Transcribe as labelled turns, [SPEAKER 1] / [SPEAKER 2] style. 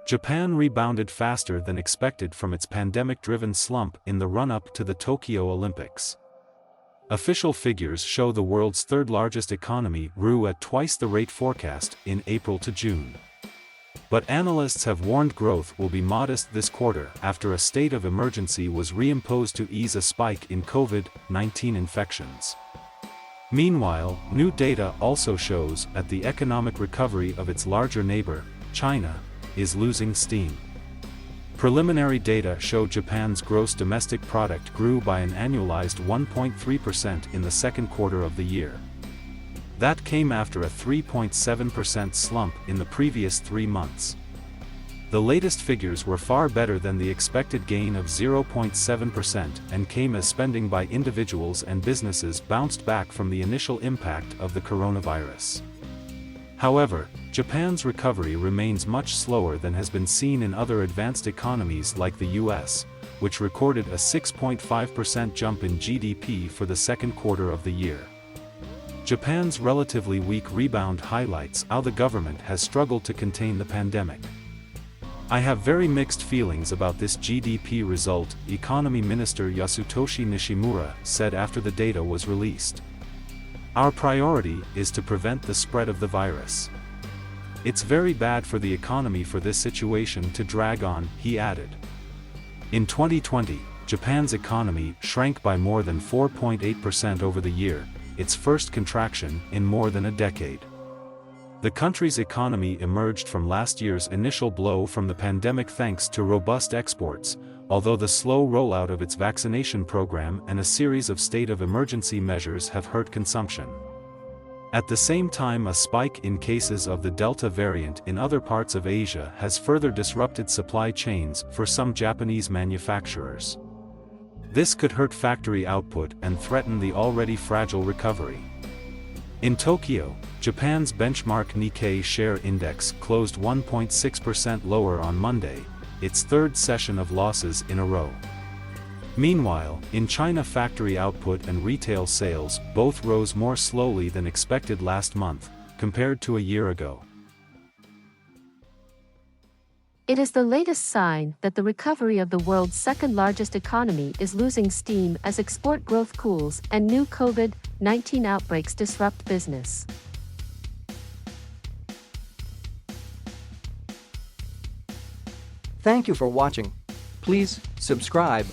[SPEAKER 1] Japan rebounded faster than expected from its pandemic-driven slump in the run-up to the Tokyo Olympics. Official figures show the world's third-largest economy grew at twice the rate forecast in April to June. But analysts have warned growth will be modest this quarter after a state of emergency was reimposed to ease a spike in COVID-19 infections. Meanwhile, new data also shows that the economic recovery of its larger neighbor, China, is losing steam. Preliminary data show Japan's gross domestic product grew by an annualized 1.3% in the second quarter of the year. That came after a 3.7% slump in the previous 3 months. The latest figures were far better than the expected gain of 0.7% and came as spending by individuals and businesses bounced back from the initial impact of the coronavirus. However, Japan's recovery remains much slower than has been seen in other advanced economies like the US, which recorded a 6.5% jump in GDP for the second quarter of the year. Japan's relatively weak rebound highlights how the government has struggled to contain the pandemic. I have very mixed feelings about this GDP result, Economy Minister Yasutoshi Nishimura said after the data was released. Our priority is to prevent the spread of the virus. It's very bad for the economy for this situation to drag on, he added. In 2020, Japan's economy shrank by more than 4.8% over the year, its first contraction in more than a decade. The country's economy emerged from last year's initial blow from the pandemic thanks to robust exports, although the slow rollout of its vaccination program and a series of state of emergency measures have hurt consumption. At the same time, a spike in cases of the Delta variant in other parts of Asia has further disrupted supply chains for some Japanese manufacturers. This could hurt factory output and threaten the already fragile recovery. In Tokyo, Japan's benchmark Nikkei share index closed 1.6% lower on Monday, its third session of losses in a row. Meanwhile, in China, factory output and retail sales both rose more slowly than expected last month, compared to a year ago.
[SPEAKER 2] It is the latest sign that the recovery of the world's second-largest economy is losing steam as export growth cools and new COVID-19 outbreaks disrupt business.
[SPEAKER 3] Thank you for watching. Please subscribe